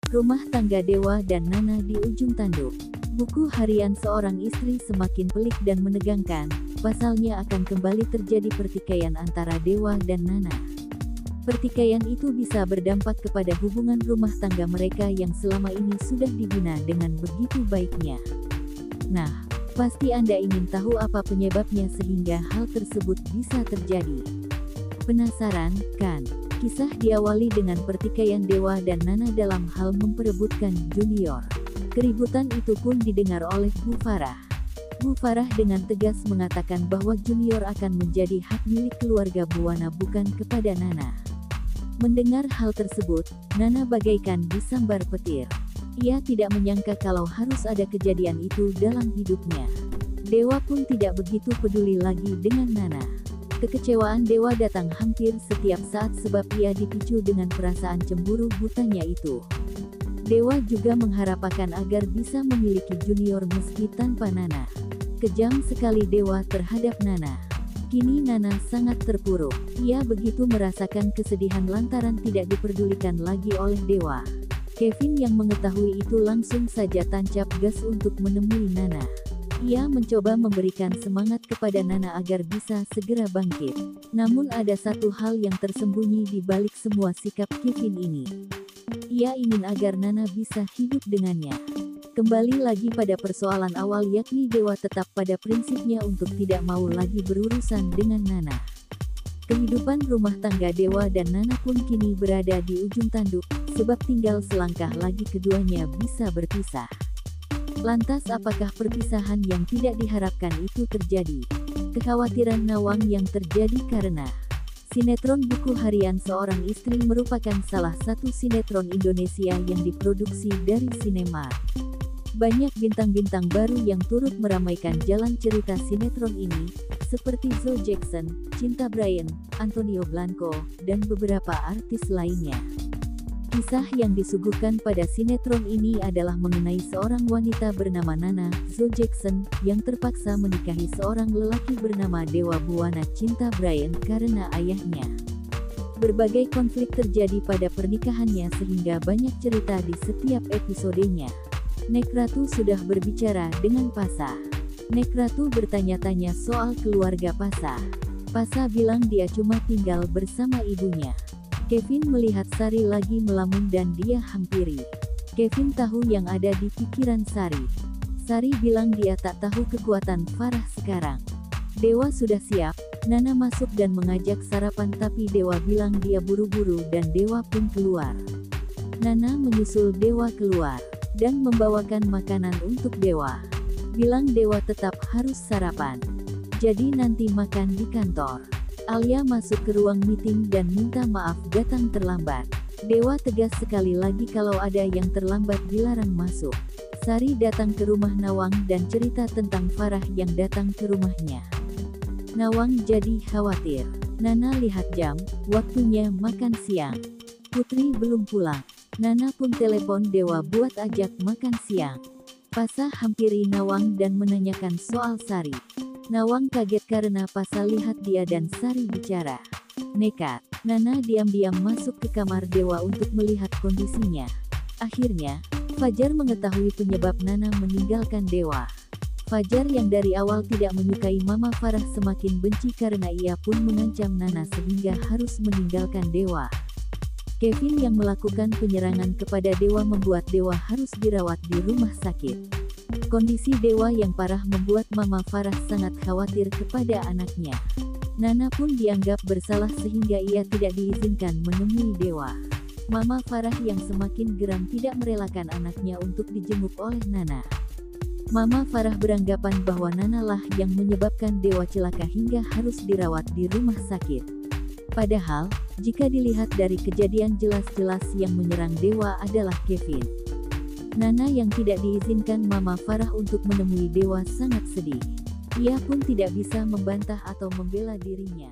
Rumah tangga Dewa dan Nana di ujung tanduk. Buku harian seorang istri semakin pelik dan menegangkan, pasalnya akan kembali terjadi pertikaian antara Dewa dan Nana. Pertikaian itu bisa berdampak kepada hubungan rumah tangga mereka yang selama ini sudah dibina dengan begitu baiknya. Nah, pasti Anda ingin tahu apa penyebabnya sehingga hal tersebut bisa terjadi. Penasaran, kan? Kisah diawali dengan pertikaian Dewa dan Nana dalam hal memperebutkan Junior. Keributan itu pun didengar oleh Bu Farah. Bu Farah dengan tegas mengatakan bahwa Junior akan menjadi hak milik keluarga Buwana bukan kepada Nana. Mendengar hal tersebut, Nana bagaikan disambar petir. Ia tidak menyangka kalau harus ada kejadian itu dalam hidupnya. Dewa pun tidak begitu peduli lagi dengan Nana. Kekecewaan Dewa datang hampir setiap saat sebab ia dipicu dengan perasaan cemburu butanya itu. Dewa juga mengharapkan agar bisa memiliki Junior meski tanpa Nana. Kejam sekali Dewa terhadap Nana. Kini Nana sangat terpuruk. Ia begitu merasakan kesedihan lantaran tidak diperdulikan lagi oleh Dewa. Kevin yang mengetahui itu langsung saja tancap gas untuk menemui Nana. Ia mencoba memberikan semangat kepada Nana agar bisa segera bangkit. Namun ada satu hal yang tersembunyi di balik semua sikap Kevin ini. Ia ingin agar Nana bisa hidup dengannya. Kembali lagi pada persoalan awal yakni Dewa tetap pada prinsipnya untuk tidak mau lagi berurusan dengan Nana. Kehidupan rumah tangga Dewa dan Nana pun kini berada di ujung tanduk, sebab tinggal selangkah lagi keduanya bisa berpisah. Lantas apakah perpisahan yang tidak diharapkan itu terjadi? Kekhawatiran Nawang yang terjadi karena sinetron Buku Harian Seorang Istri merupakan salah satu sinetron Indonesia yang diproduksi dari Sinemart. Banyak bintang-bintang baru yang turut meramaikan jalan cerita sinetron ini, seperti Zoe Jackson, Cinta Bryan, Antonio Blanco, dan beberapa artis lainnya. Kisah yang disuguhkan pada sinetron ini adalah mengenai seorang wanita bernama Nana, Zoe Jackson, yang terpaksa menikahi seorang lelaki bernama Dewa Buwana Cinta Bryan karena ayahnya. Berbagai konflik terjadi pada pernikahannya sehingga banyak cerita di setiap episodenya. Nek Ratu sudah berbicara dengan Pasha. Nek Ratu bertanya-tanya soal keluarga Pasha. Pasha bilang dia cuma tinggal bersama ibunya. Kevin melihat Sari lagi melamun dan dia hampiri. Kevin tahu yang ada di pikiran Sari. Sari bilang dia tak tahu kekuatan Farah sekarang. Dewa sudah siap, Nana masuk dan mengajak sarapan tapi Dewa bilang dia buru-buru dan Dewa pun keluar. Nana menyusul Dewa keluar, dan membawakan makanan untuk Dewa. Bilang Dewa tetap harus sarapan. Jadi nanti makan di kantor. Alia masuk ke ruang meeting dan minta maaf datang terlambat. Dewa tegas sekali lagi kalau ada yang terlambat dilarang masuk. Sari datang ke rumah Nawang dan cerita tentang Farah yang datang ke rumahnya. Nawang jadi khawatir. Nana lihat jam, waktunya makan siang. Putri belum pulang. Nana pun telepon Dewa buat ajak makan siang. Pasha hampiri Nawang dan menanyakan soal Sari. Nawang kaget karena Pasha lihat dia dan Sari bicara. Nekat, Nana diam-diam masuk ke kamar Dewa untuk melihat kondisinya. Akhirnya, Fajar mengetahui penyebab Nana meninggalkan Dewa. Fajar yang dari awal tidak menyukai Mama Farah semakin benci karena ia pun mengancam Nana sehingga harus meninggalkan Dewa. Kevin yang melakukan penyerangan kepada Dewa membuat Dewa harus dirawat di rumah sakit. Kondisi Dewa yang parah membuat Mama Farah sangat khawatir kepada anaknya. Nana pun dianggap bersalah sehingga ia tidak diizinkan menemui Dewa. Mama Farah yang semakin geram tidak merelakan anaknya untuk dijenguk oleh Nana. Mama Farah beranggapan bahwa Nana lah yang menyebabkan Dewa celaka hingga harus dirawat di rumah sakit. Padahal, jika dilihat dari kejadian jelas-jelas yang menyerang Dewa adalah Kevin. Nana yang tidak diizinkan Mama Farah untuk menemui Dewa sangat sedih. Ia pun tidak bisa membantah atau membela dirinya.